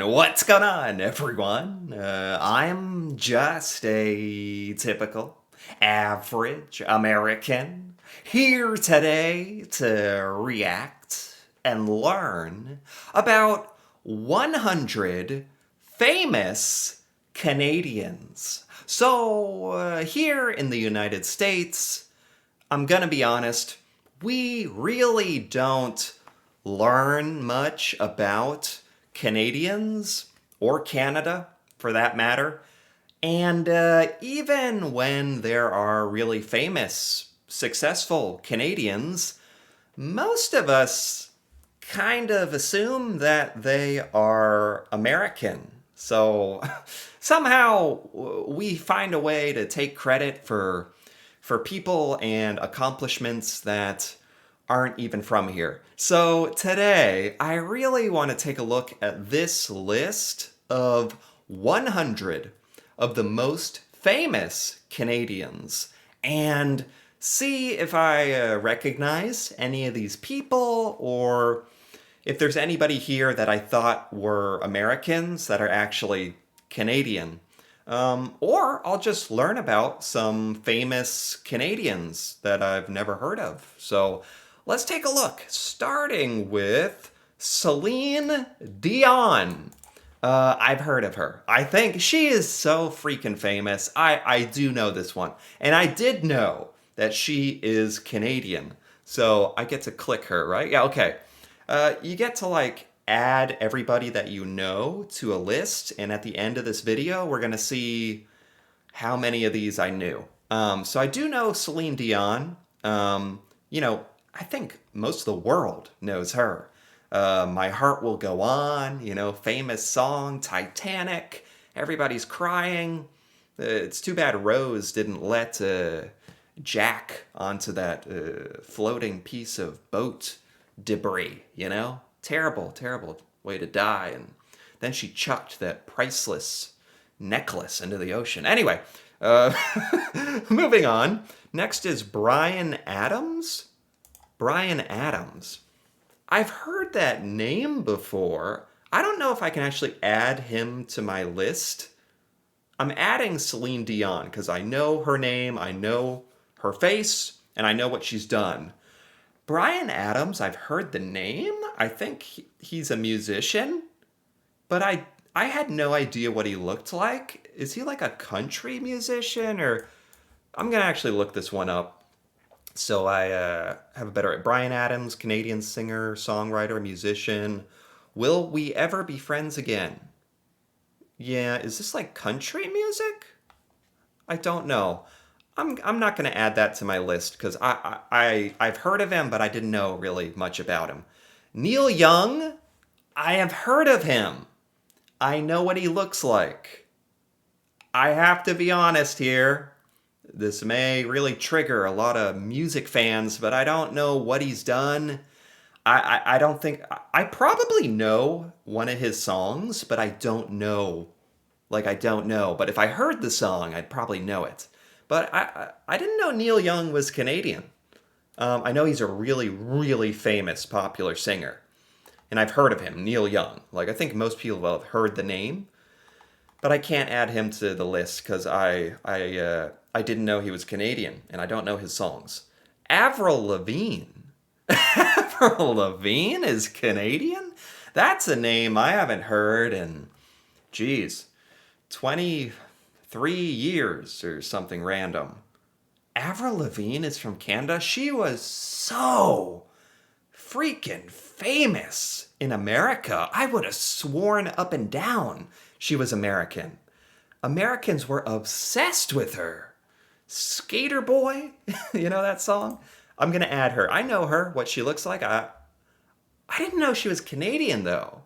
What's going on, everyone? I'm just a typical, average American here today to react and learn about 100 famous Canadians. So, here in the United States, I'm gonna be honest, we really don't learn much about Canadians or Canada for that matter. And even when there are really famous, successful Canadians, most of us kind of assume that they are American. So somehow we find a way to take credit for people and accomplishments that aren't even from here. So today, I really want to take a look at this list of 100 of the most famous Canadians and see if I recognize any of these people or if there's anybody here that I thought were Americans that are actually Canadian. Or I'll just learn about some famous Canadians that I've never heard of. So let's take a look, starting with Celine Dion. I've heard of her. I think she is so freaking famous. I do know this one. And I did know that she is Canadian. So I get to click her, right? Yeah, okay. You get to like add everybody that you know to a list. And at the end of this video, we're going to see how many of these I knew. So I do know Celine Dion. I think most of the world knows her. My Heart Will Go On, famous song, Titanic. Everybody's crying. It's too bad Rose didn't let Jack onto that floating piece of boat debris, Terrible, terrible way to die. And then she chucked that priceless necklace into the ocean. Anyway, uh, moving on. Next is Bryan Adams. Bryan Adams. I've heard that name before. I don't know if I can actually add him to my list. I'm adding Celine Dion because I know her name, I know her face, and I know what she's done. Bryan Adams, I've heard the name. I think he's a musician, but I had no idea what he looked like. Is he like a country musician or I'm going to actually look this one up so I have a better. Bryan Adams, Canadian singer, songwriter, musician. Will we ever be friends again? Yeah, is this like country music? I don't know. I'm not going to add that to my list because I've heard of him, but I didn't know really much about him. Neil Young, I have heard of him. I know what he looks like. I have to be honest here. This may really trigger a lot of music fans, but I don't know what he's done. I don't think. I probably know one of his songs, but I don't know. Like, I don't know. But if I heard the song, I'd probably know it. But I didn't know Neil Young was Canadian. I know he's a really, really famous, popular singer. And I've heard of him, Neil Young. Like, I think most people have heard the name. But I can't add him to the list because I didn't know he was Canadian and I don't know his songs. Avril Lavigne. Avril Lavigne is Canadian? That's a name I haven't heard in, geez, 23 years or something random. Avril Lavigne is from Canada? She was so freaking famous in America. I would have sworn up and down she was American. Americans were obsessed with her. Skater Boy, you know that song? I'm going to add her. I know her, what she looks like. I didn't know she was Canadian though.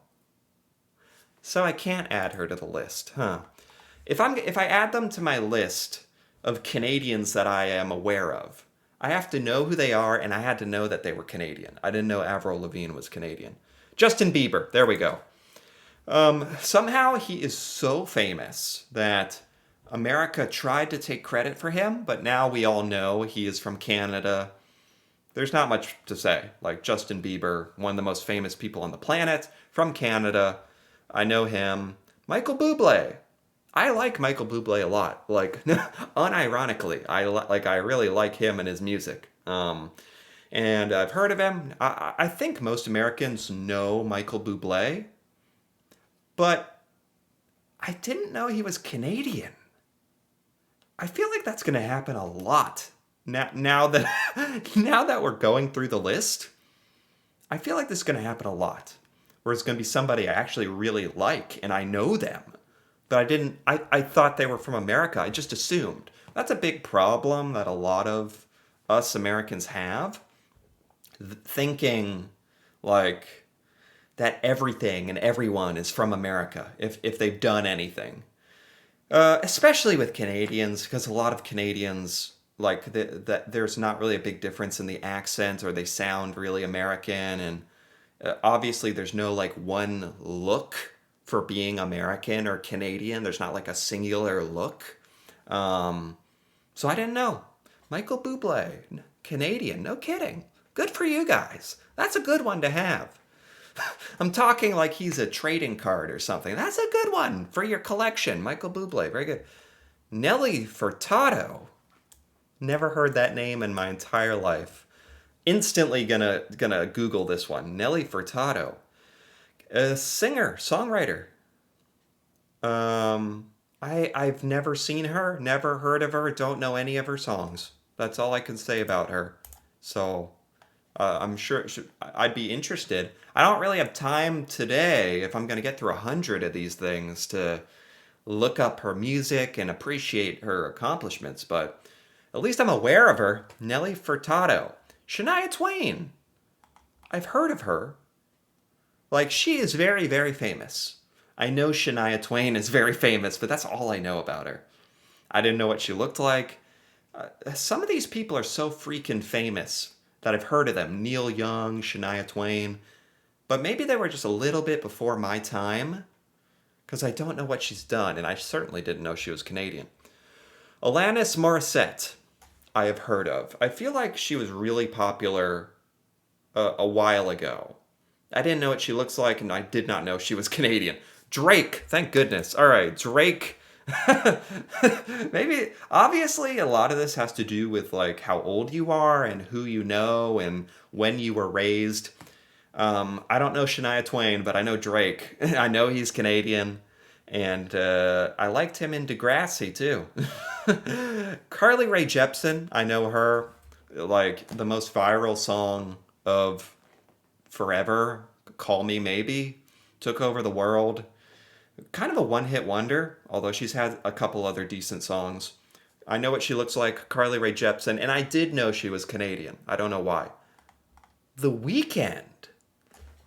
So I can't add her to the list, huh? If I add them to my list of Canadians that I am aware of, I have to know who they are, and I had to know that they were Canadian. I didn't know Avril Lavigne was Canadian. Justin Bieber, there we go. Somehow he is so famous that America tried to take credit for him, but now we all know he is from Canada. There's not much to say. Like Justin Bieber, one of the most famous people on the planet, from Canada. I know him. Michael Bublé. I like Michael Bublé a lot. Like, unironically, I really like him and his music. And I've heard of him. I think most Americans know Michael Bublé, but I didn't know he was Canadian. I feel like that's going to happen a lot now that now that we're going through the list. I feel like this is going to happen a lot, where it's going to be somebody I actually really like and I know them, but I didn't. I thought they were from America. I just assumed. That's a big problem that a lot of us Americans have, thinking like that everything and everyone is from America if they've done anything. Especially with Canadians, because a lot of Canadians like that. There's not really a big difference in the accent, or they sound really American, and obviously there's no like one look for being American or Canadian. There's not like a singular look. Um, so I didn't know. Michael Bublé, Canadian, no kidding. Good for you guys. That's a good one to have. I'm talking like he's a trading card or something. That's a good one for your collection. Michael Bublé, very good. Nelly Furtado. Never heard that name in my entire life. Instantly gonna Google this one. Nelly Furtado, a singer, songwriter. I've never seen her, never heard of her, don't know any of her songs. That's all I can say about her. So I'm sure I'd be interested. I don't really have time today, if I'm going to get through 100 of these things, to look up her music and appreciate her accomplishments, but at least I'm aware of her. Nelly Furtado. Shania Twain. I've heard of her. Like, she is very, very famous. I know Shania Twain is very famous, but that's all I know about her. I didn't know what she looked like. Some of these people are so freaking famous that I've heard of them. Neil Young, Shania Twain. But maybe they were just a little bit before my time, because I don't know what she's done, and I certainly didn't know she was Canadian. Alanis Morissette, I have heard of. I feel like she was really popular a while ago. I didn't know what she looks like, and I did not know she was Canadian. Drake, thank goodness. All right, Drake. Maybe, obviously, a lot of this has to do with like how old you are and who you know and when you were raised. I don't know Shania Twain, but I know Drake. I know he's Canadian, and I liked him in Degrassi too. Carly Rae Jepsen, I know her. Like the most viral song of forever, "Call Me Maybe," took over the world. Kind of a one-hit wonder, although she's had a couple other decent songs. I know what she looks like, Carly Rae Jepsen, and I did know she was Canadian. I don't know why. The Weeknd,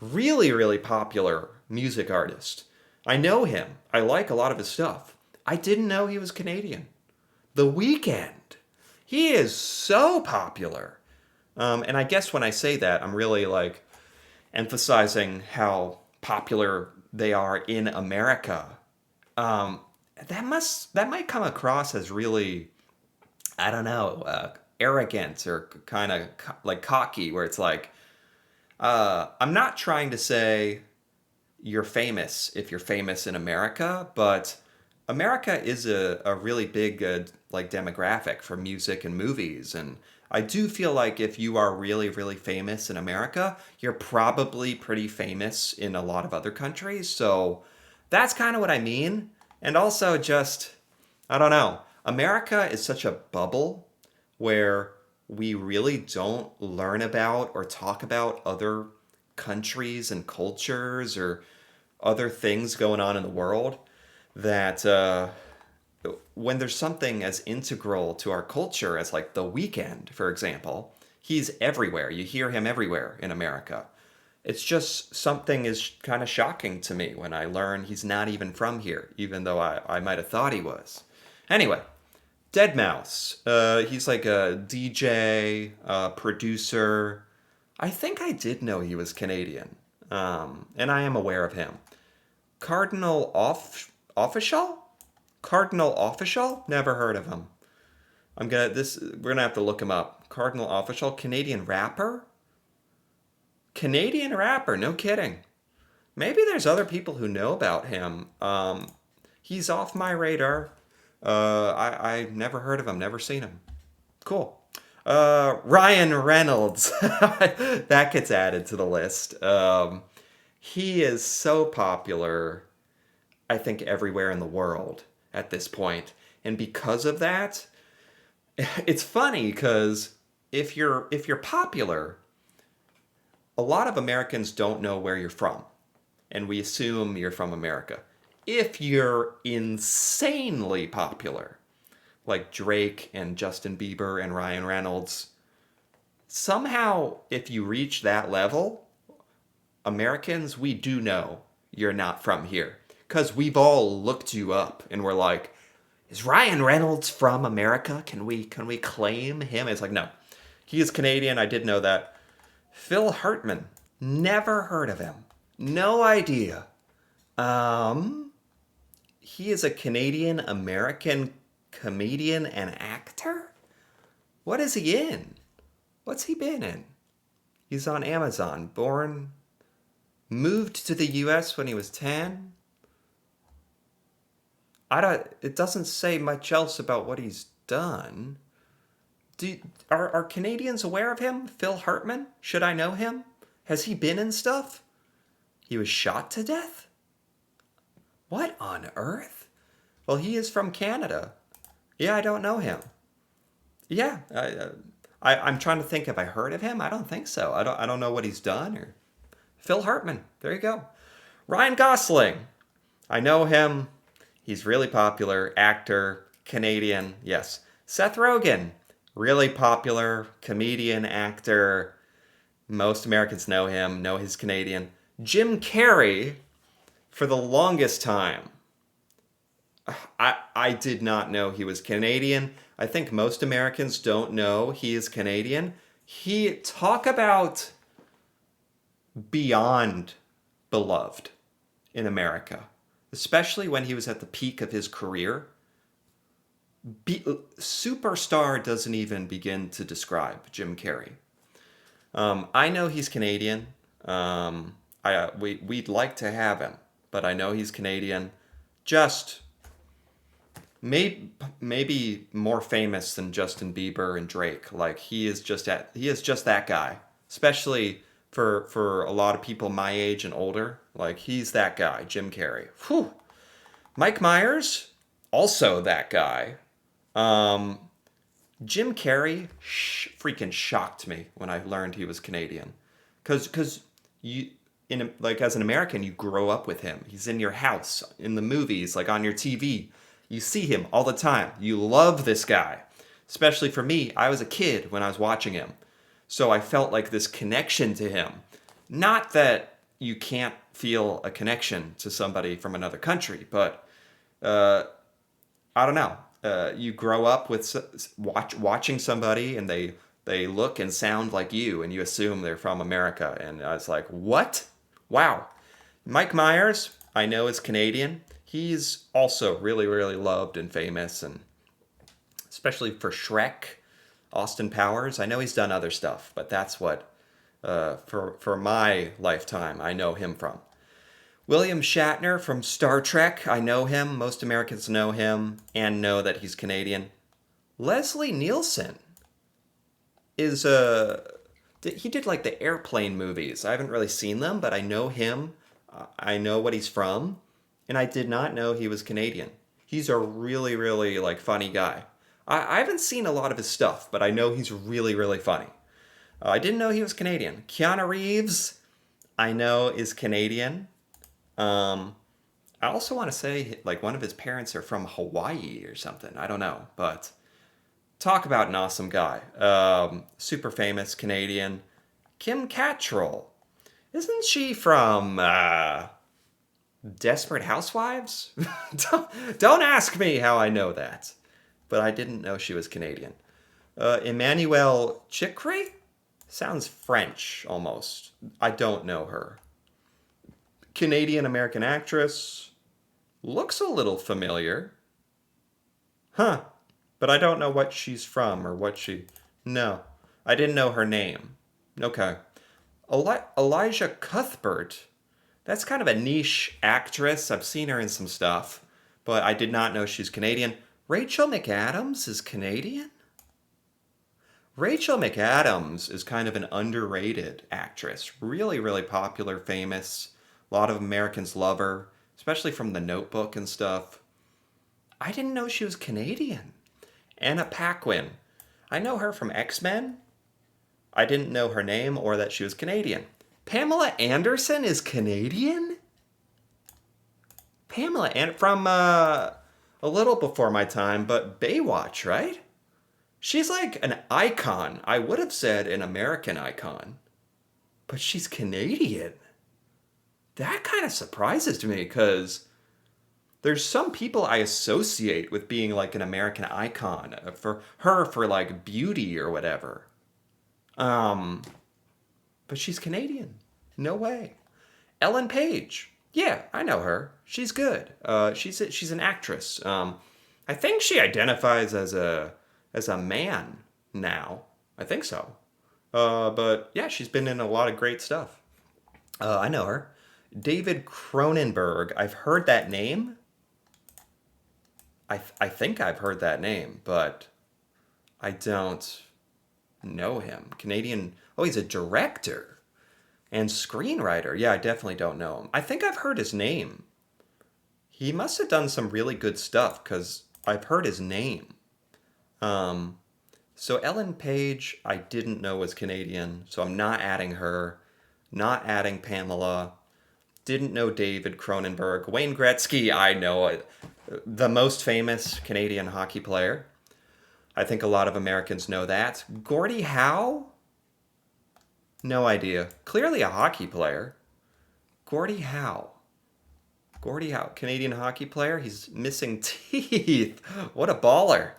really, really popular music artist. I know him. I like a lot of his stuff. I didn't know he was Canadian. The Weeknd. He is so popular. And I guess when I say that, I'm really like emphasizing how popular they are in America. Um, that might come across as really, I don't know, arrogant or kind of like cocky, where it's like, I'm not trying to say you're famous if you're famous in America, but America is a really big like demographic for music and movies, and I do feel like if you are really really famous in America, you're probably pretty famous in a lot of other countries. So that's kind of what I mean. And also just, I don't know. America is such a bubble where we really don't learn about or talk about other countries and cultures or other things going on in the world, that when there's something as integral to our culture as like The Weeknd, for example, he's everywhere. You hear him everywhere in America. It's just something is kind of shocking to me when I learn he's not even from here, even though I might have thought he was. Anyway, Deadmau5. He's like a DJ, producer. I think I did know he was Canadian, and I am aware of him. Cardinal Official? Cardinal Official? Never heard of him. We're gonna have to look him up. Cardinal Official, Canadian rapper? Canadian rapper, no kidding. Maybe there's other people who know about him. He's off my radar. I never heard of him, never seen him. Cool. Ryan Reynolds. That gets added to the list. He is so popular, I think, everywhere in the world at this point. And because of that, it's funny because if you're popular, a lot of Americans don't know where you're from, and we assume you're from America. If you're insanely popular, like Drake and Justin Bieber and Ryan Reynolds, somehow if you reach that level, Americans, we do know you're not from here. Because we've all looked you up and we're like, is Ryan Reynolds from America? Can we claim him? It's like, no. He is Canadian. I did know that. Phil Hartman. Never heard of him. No idea. He is a Canadian American comedian and actor? What is he in? What's he been in? He's on Amazon. Moved to the US when he was 10. It doesn't say much else about what he's done. Are Canadians aware of him? Phil Hartman? Should I know him? Has he been in stuff? He was shot to death? What on earth? Well, he is from Canada. Yeah, I don't know him. Yeah, I'm trying to think. Have I heard of him? I don't think so. I don't know what he's done. Or Phil Hartman. There you go. Ryan Gosling. I know him. He's really popular. Actor. Canadian. Yes. Seth Rogen. Really popular. Comedian. Actor. Most Americans know him. Know he's Canadian. Jim Carrey. For the longest time, I did not know he was Canadian. I think most Americans don't know he is Canadian. Talk about beyond beloved in America, especially when he was at the peak of his career. Superstar doesn't even begin to describe Jim Carrey. I know he's Canadian. We'd like to have him, but I know he's Canadian. Just maybe more famous than Justin Bieber and Drake. Like he is just that guy. Especially for a lot of people my age and older. Like he's that guy, Jim Carrey. Whew. Mike Myers, also that guy. Jim Carrey freaking shocked me when I learned he was Canadian. Cause you like as an American, you grow up with him. He's in your house, in the movies, like on your TV. You see him all the time. You love this guy. Especially for me, I was a kid when I was watching him. So I felt like this connection to him. Not that you can't feel a connection to somebody from another country, but I don't know. You grow up with watching somebody and they look and sound like you and you assume they're from America. And I was like, what? Wow. Mike Myers, I know is Canadian. He's also really, really loved and famous, and especially for Shrek, Austin Powers. I know he's done other stuff, but that's what, for my lifetime, I know him from. William Shatner from Star Trek. I know him. Most Americans know him and know that he's Canadian. Leslie Nielsen is he did like the airplane movies. I haven't really seen them, but I know him. I know what he's from, and I did not know he was Canadian. He's a really, really like funny guy. I haven't seen a lot of his stuff, but I know he's really, really funny. I didn't know he was Canadian. Keanu Reeves, I know is Canadian. I also want to say like one of his parents are from Hawaii or something. I don't know, but talk about an awesome guy. Super famous Canadian. Kim Cattrall. Isn't she from Desperate Housewives? don't ask me how I know that, but I didn't know she was Canadian. Emmanuelle Chikri? Sounds French almost. I don't know her. Canadian American actress. Looks a little familiar. Huh. But I don't know what she's from or what she... No. I didn't know her name. Okay. Elijah Cuthbert. That's kind of a niche actress. I've seen her in some stuff, but I did not know she's Canadian. Rachel McAdams is Canadian? Rachel McAdams is kind of an underrated actress. Really, really popular, famous. A lot of Americans love her, especially from The Notebook and stuff. I didn't know she was Canadian. Anna Paquin. I know her from X-Men. I didn't know her name or that she was Canadian. Pamela Anderson is Canadian? Pamela and from a little before my time, but Baywatch, right? She's like an icon. I would have said an American icon, but she's Canadian. That kind of surprises me because there's some people I associate with being like an American icon for her for like beauty or whatever. Um, but she's Canadian. No way. Ellen Page. Yeah, I know her. She's good. She's an actress. I think she identifies as a man now. I think so. But yeah, she's been in a lot of great stuff. I know her. David Cronenberg. I've heard that name. I think I've heard that name, but I don't know him. Canadian. Oh, he's a director and screenwriter. Yeah, I definitely don't know him. I think I've heard his name. He must have done some really good stuff because I've heard his name. Um, so Ellen Page, I didn't know was Canadian, so I'm not adding her. Not adding Pamela. Didn't know David Cronenberg. Wayne Gretzky, I know the most famous Canadian hockey player. I think a lot of Americans know that. Gordie Howe? No idea. Clearly a hockey player. Gordie Howe. Gordie Howe, Canadian hockey player. He's missing teeth. What a baller.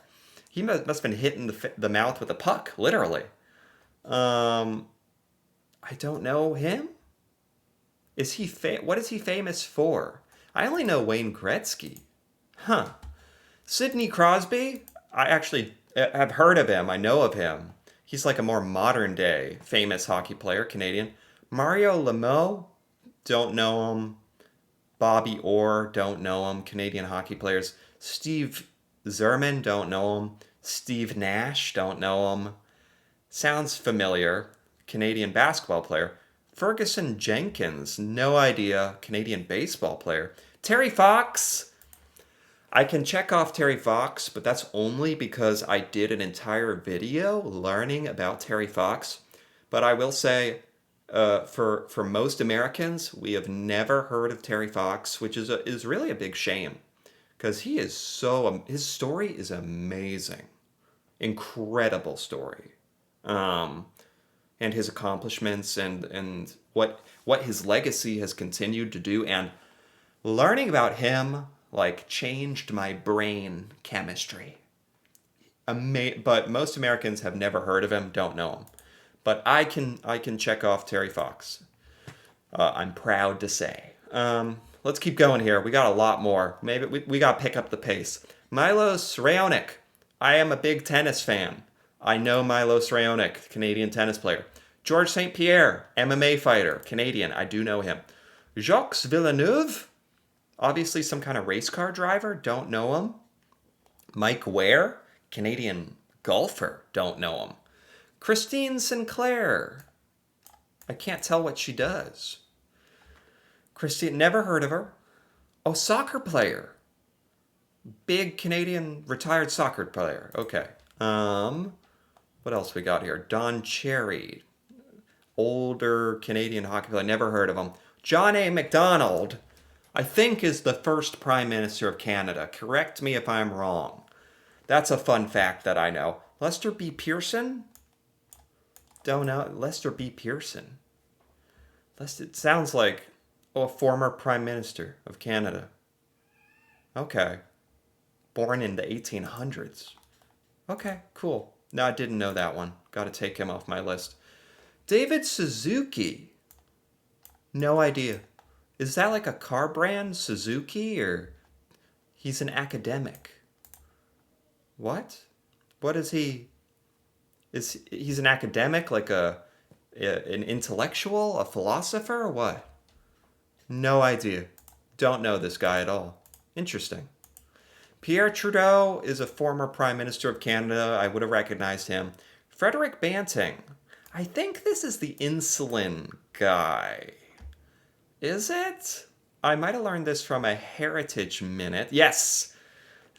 He must have been hit in the mouth with a puck, literally. Um, I don't know him. Is he what is he famous for? I only know Wayne Gretzky. Huh. Sidney Crosby? I actually have heard of him. I know of him. He's like a more modern day famous hockey player, Canadian. Mario Lemieux? Don't know him. Bobby Orr? Don't know him. Canadian hockey players. Steve Zerman? Don't know him. Steve Nash? Don't know him. Sounds familiar. Canadian basketball player. Ferguson Jenkins? No idea. Canadian baseball player. Terry Fox? I can check off Terry Fox, but that's only because I did an entire video learning about Terry Fox. But I will say, for most Americans, we have never heard of Terry Fox, which is really a big shame, because he is his story is amazing, incredible story, and his accomplishments and what his legacy has continued to do, and learning about him like changed my brain chemistry. But most Americans have never heard of him, don't know him. But I can check off Terry Fox. I'm proud to say. Let's keep going here. We got a lot more. Maybe we got to pick up the pace. Milos Raonic. I am a big tennis fan. I know Milos Raonic, Canadian tennis player. George St. Pierre, MMA fighter, Canadian. I do know him. Jacques Villeneuve. Obviously some kind of race car driver. Don't know him. Mike Ware, Canadian golfer. Don't know him. Christine Sinclair. I can't tell what she does. Christine, never heard of her. Oh, soccer player. Big Canadian retired soccer player. Okay. What else we got here? Don Cherry. Older Canadian hockey player. Never heard of him. John A. Macdonald, I think, is the first Prime Minister of Canada. Correct me if I'm wrong. That's a fun fact that I know. Lester B. Pearson? Don't know. Lester B. Pearson. It sounds like a former Prime Minister of Canada. Okay. Born in the 1800s. Okay, cool. No, I didn't know that one. Got to take him off my list. David Suzuki. No idea. Is that like a car brand, Suzuki, or he's an academic? What? What is he? He's an academic, like an intellectual, a philosopher, or what? No idea. Don't know this guy at all. Interesting. Pierre Trudeau is a former Prime Minister of Canada. I would have recognized him. Frederick Banting. I think this is the insulin guy. Is it? I might have learned this from a Heritage Minute. Yes!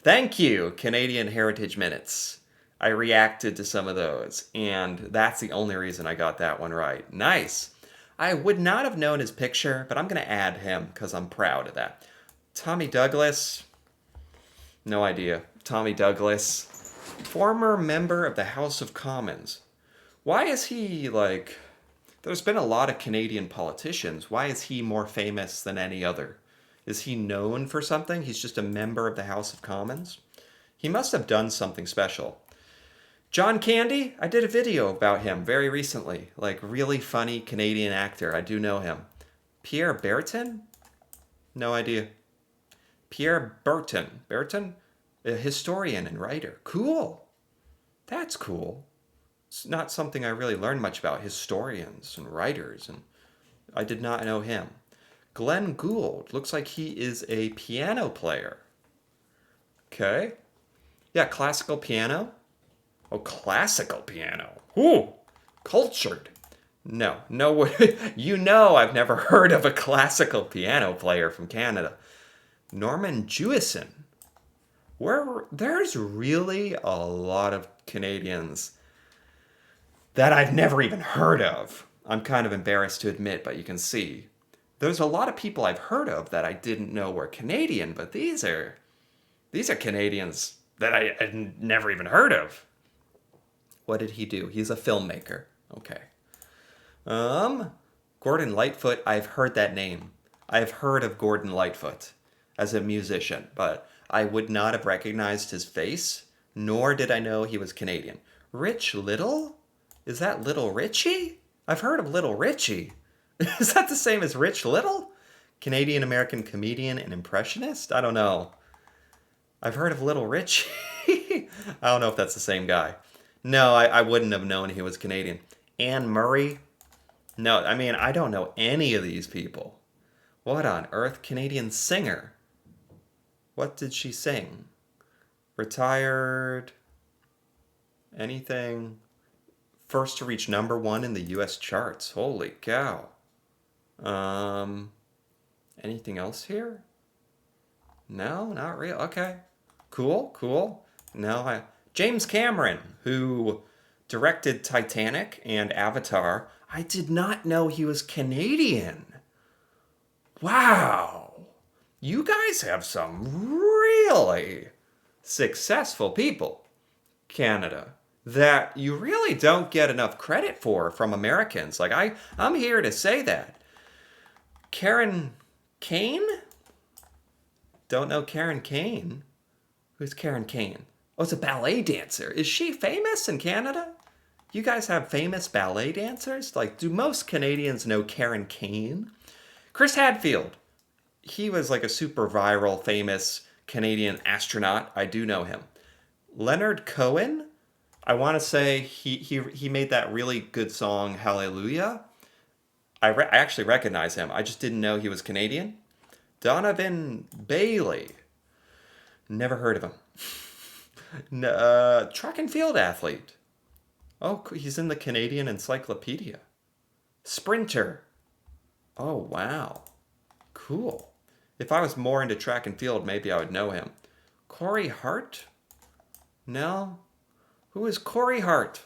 Thank you, Canadian Heritage Minutes. I reacted to some of those, and that's the only reason I got that one right. Nice. I would not have known his picture, but I'm going to add him because I'm proud of that. Tommy Douglas. No idea. Tommy Douglas. Former member of the House of Commons. Why is he like... There's been a lot of Canadian politicians. Why is he more famous than any other? Is he known for something? He's just a member of the House of Commons? He must have done something special. John Candy? I did a video about him very recently. Like, really funny Canadian actor. I do know him. Pierre Berton? No idea. Pierre Berton. Berton? A historian and writer. Cool. That's cool. It's not something I really learned much about. Historians and writers. And I did not know him. Glenn Gould. Looks like he is a piano player. Okay. Yeah, classical piano. Oh, classical piano. Ooh, cultured. No way. You know I've never heard of a classical piano player from Canada. Norman Jewison. There's really a lot of Canadians that I've never even heard of. I'm kind of embarrassed to admit, but you can see. There's a lot of people I've heard of that I didn't know were Canadian, but these are Canadians that I had never even heard of. What did he do? He's a filmmaker. Okay. Gordon Lightfoot, I've heard that name. I've heard of Gordon Lightfoot as a musician, but I would not have recognized his face, nor did I know he was Canadian. Rich Little? Is that Little Richie? I've heard of Little Richie. Is that the same as Rich Little? Canadian-American comedian and impressionist? I don't know. I've heard of Little Richie. I don't know if that's the same guy. No, I wouldn't have known he was Canadian. Anne Murray? No, I mean, I don't know any of these people. What on earth? Canadian singer. What did she sing? Retired? Anything? First to reach #1 in the US charts. Holy cow. Anything else here? No, not real. Okay. Cool. No, James Cameron, who directed Titanic and Avatar. I did not know he was Canadian. Wow. You guys have some really successful people, Canada, that you really don't get enough credit for from Americans. Like, I'm here to say that. Karen Kane? Don't know Karen Kane. Who's Karen Kane? Oh, it's a ballet dancer. Is she famous in Canada? You guys have famous ballet dancers? Like, do most Canadians know Karen Kane? Chris Hadfield. He was like a super viral, famous Canadian astronaut. I do know him. Leonard Cohen. I want to say he made that really good song, Hallelujah. I actually recognize him. I just didn't know he was Canadian. Donovan Bailey. Never heard of him. Track and field athlete. Oh, he's in the Canadian Encyclopedia. Sprinter. Oh, wow. Cool. If I was more into track and field, maybe I would know him. Corey Hart? No. Who is Corey Hart?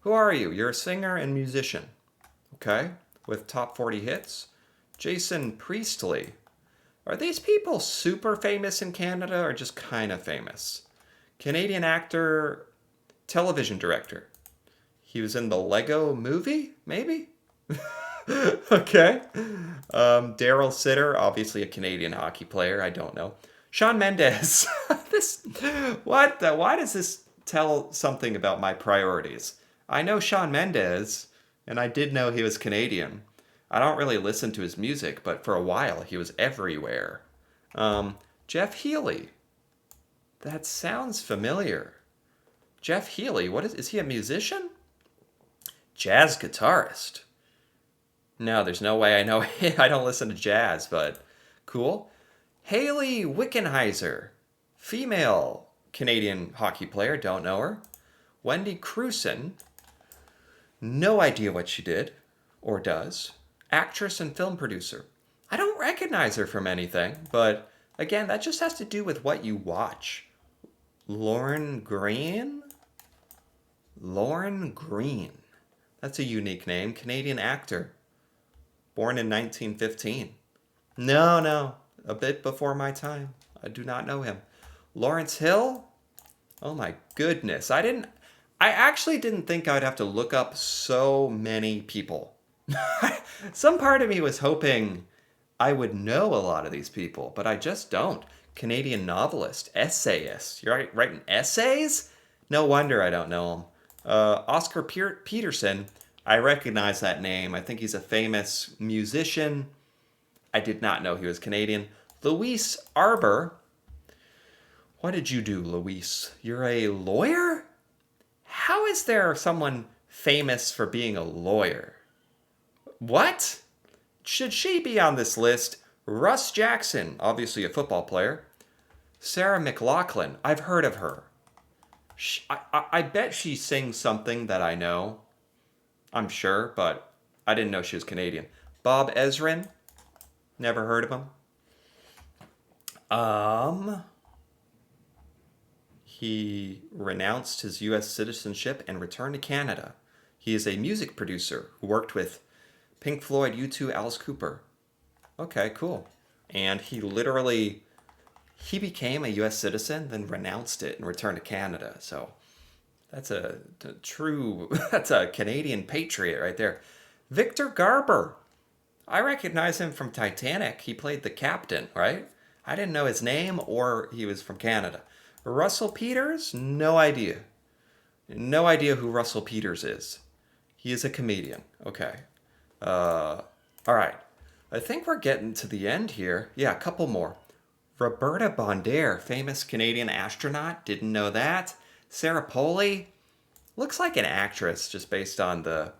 Who are you? You're a singer and musician. Okay. With top 40 hits. Jason Priestley. Are these people super famous in Canada or just kind of famous? Canadian actor, television director. He was in the Lego movie, maybe? Okay. Daryl Sitter, obviously a Canadian hockey player. I don't know. Shawn Mendes. Why does this tell something about my priorities? I know Shawn Mendes, and I did know he was Canadian. I don't really listen to his music, but for a while he was everywhere. Jeff Healey. That sounds familiar. Jeff Healey, is he a musician? Jazz guitarist. No, there's no way I know. I don't listen to jazz, but cool. Haley Wickenheiser, female Canadian hockey player, don't know her. Wendy Crewson, no idea what she did or does. Actress and film producer. I don't recognize her from anything, but again, that just has to do with what you watch. Lauren Green? Lauren Green. That's a unique name. Canadian actor. Born in 1915. No, no. A bit before my time. I do not know him. Lawrence Hill? Oh my goodness. I actually didn't think I'd have to look up so many people. Some part of me was hoping I would know a lot of these people, but I just don't. Canadian novelist, essayist. You're writing essays? No wonder I don't know him. Oscar Peterson, I recognize that name. I think he's a famous musician. I did not know he was Canadian. Luis Arbor. What did you do, Luis? You're a lawyer? How is there someone famous for being a lawyer? What? Should she be on this list? Russ Jackson, obviously a football player. Sarah McLachlan, I've heard of her. I bet she sings something that I know. I'm sure, but I didn't know she was Canadian. Bob Ezrin, never heard of him. He renounced his U.S. citizenship and returned to Canada. He is a music producer who worked with Pink Floyd, U2, Alice Cooper. Okay, cool. And he became a U.S. citizen, then renounced it and returned to Canada. So that's a true, that's a Canadian patriot right there. Victor Garber. I recognize him from Titanic. He played the captain, right? I didn't know his name or he was from Canada. Russell Peters? No idea. No idea who Russell Peters is. He is a comedian. Okay. All right. I think we're getting to the end here. Yeah, a couple more. Roberta Bondare, famous Canadian astronaut. Didn't know that. Sarah Polley. Looks like an actress just based on the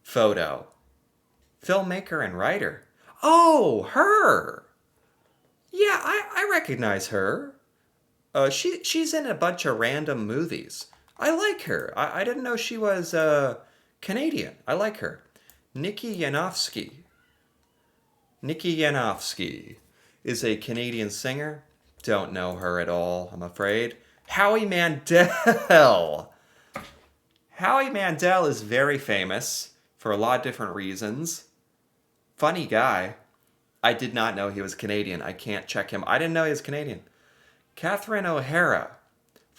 photo. Filmmaker and writer. Oh, her. Yeah, I recognize her. She's in a bunch of random movies. I like her. I didn't know she was Canadian. I like her. Nikki Yanofsky. Nikki Yanofsky is a Canadian singer. Don't know her at all, I'm afraid. Howie Mandel. Howie Mandel is very famous for a lot of different reasons. Funny guy. I did not know he was Canadian. I can't check him. I didn't know he was Canadian. Catherine O'Hara.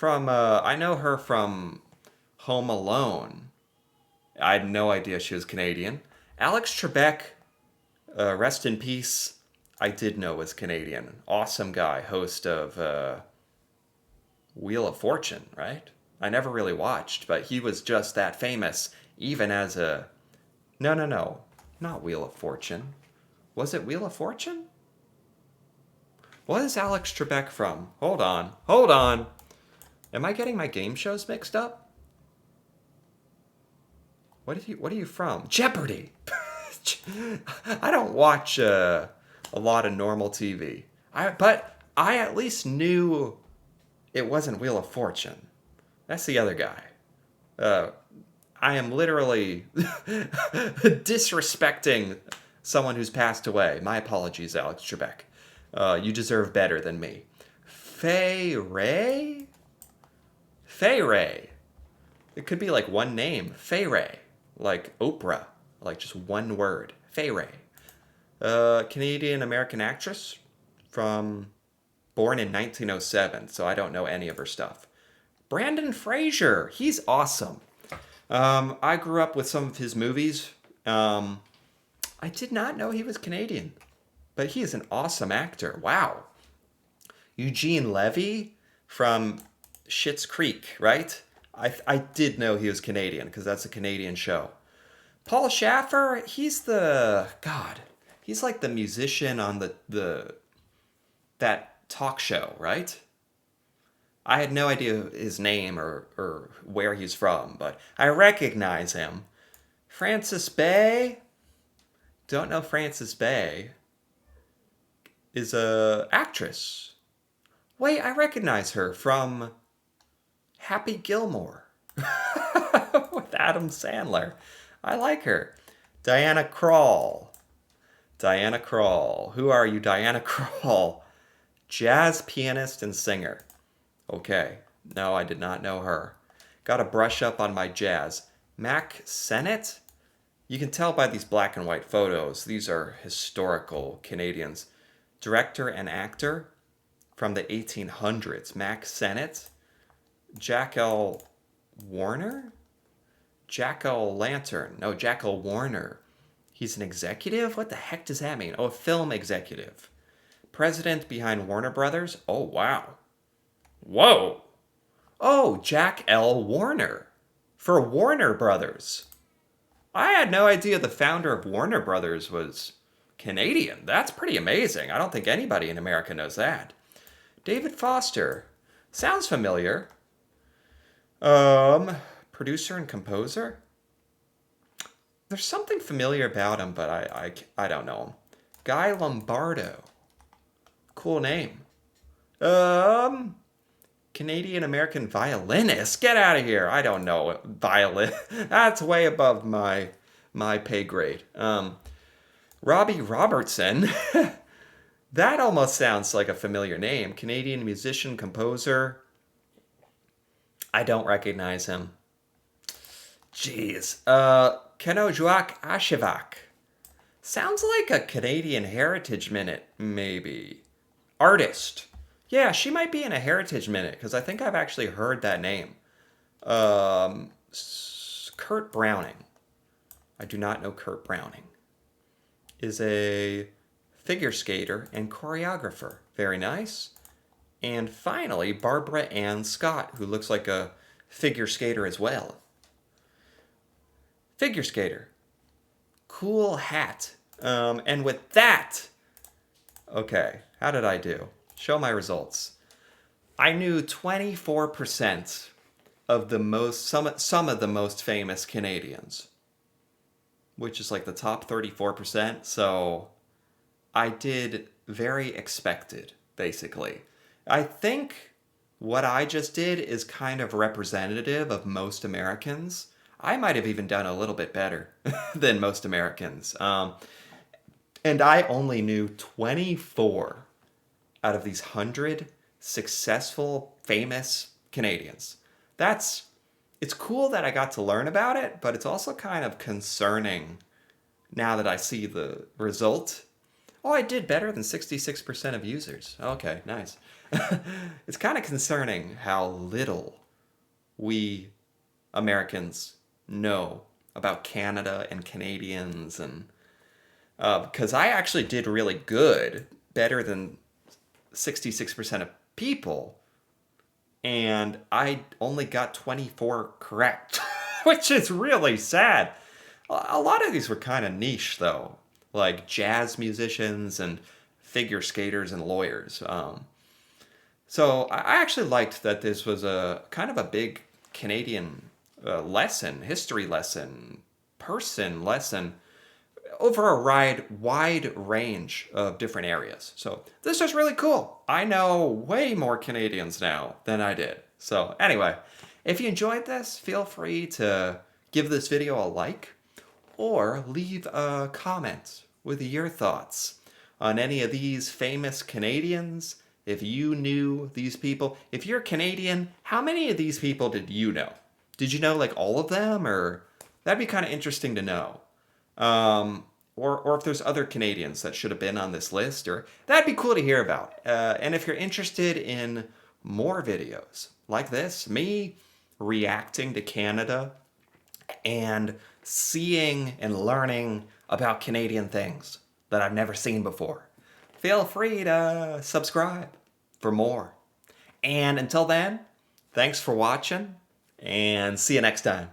I know her from Home Alone. I had no idea she was Canadian. Alex Trebek, rest in peace. I did know was Canadian. Awesome guy, host of Wheel of Fortune, right? I never really watched, but he was just that famous, even as a... No, not Wheel of Fortune. Was it Wheel of Fortune? What is Alex Trebek from? Hold on. Am I getting my game shows mixed up? What are you from? Jeopardy! I don't watch a lot of normal TV. But I at least knew it wasn't Wheel of Fortune. That's the other guy. I am literally disrespecting someone who's passed away. My apologies, Alex Trebek. You deserve better than me. Fay Ray? Fay Ray. It could be like one name. Fay Ray. Like Oprah. Like just one word. Fay Ray. Canadian American actress born in 1907, so I don't know any of her stuff. Brandon Fraser. He's awesome. I grew up with some of his movies. I did not know he was Canadian, but he is an awesome actor. Wow. Eugene Levy from Schitt's Creek, right? I did know he was Canadian because that's a Canadian show. Paul Schaffer, he's like the musician on that talk show, right? I had no idea his name or where he's from, but I recognize him. Francis Bay, don't know Frances Bay, is a actress. Wait, I recognize her from Happy Gilmore with Adam Sandler. I like her. Diana Krall. Diana Krall. Who are you, Diana Krall? Jazz pianist and singer. Okay. No, I did not know her. Got to brush up on my jazz. Mack Sennett? You can tell by these black and white photos, these are historical Canadians. Director and actor from the 1800s. Mack Sennett? Jack L. Warner? Jack L. Lantern. No, Jack L. Warner. He's an executive? What the heck does that mean? Oh, a film executive. President behind Warner Brothers? Oh, wow. Whoa. Oh, Jack L. Warner. For Warner Brothers. I had no idea the founder of Warner Brothers was Canadian. That's pretty amazing. I don't think anybody in America knows that. David Foster. Sounds familiar. Producer and composer? There's something familiar about him, but I don't know him. Guy Lombardo. Cool name. Canadian American violinist. Get out of here. I don't know violin. That's way above my pay grade. Robbie Robertson. That almost sounds like a familiar name. Canadian musician, composer. I don't recognize him. Jeez. Kenojuak Ashivak. Sounds like a Canadian Heritage Minute, maybe. Artist. Yeah, she might be in a Heritage Minute, because I think I've actually heard that name. Kurt Browning. I do not know Kurt Browning. Is a figure skater and choreographer. Very nice. And finally, Barbara Ann Scott, who looks like a figure skater as well. Figure skater. Cool hat. And with that, okay, how did I do? Show my results. I knew 24% of some of the most famous Canadians, which is like the top 34%. So I did very expected, basically. I think what I just did is kind of representative of most Americans. I might have even done a little bit better than most Americans. And I only knew 24 out of these 100 successful, famous Canadians. It's cool that I got to learn about it, but it's also kind of concerning now that I see the result. Oh, I did better than 66% of users. Okay, nice. It's kind of concerning how little we Americans know about Canada and Canadians, and because I actually did really good, better than 66% of people, and I only got 24 correct, which is really sad. A lot of these were kind of niche, though, like jazz musicians and figure skaters and lawyers. So I actually liked that this was a kind of a big Canadian lesson, history lesson, person lesson, over a wide range of different areas. So this is really cool. I know way more Canadians now than I did. So anyway, if you enjoyed this, feel free to give this video a like or leave a comment with your thoughts on any of these famous Canadians. If you knew these people, if you're Canadian, how many of these people did you know? Did you know like all of them? Or that'd be kind of interesting to know. Or if there's other Canadians that should have been on this list, or that'd be cool to hear about. And if you're interested in more videos like this, me reacting to Canada and seeing and learning about Canadian things that I've never seen before, feel free to subscribe for more. And until then, thanks for watching, and see you next time.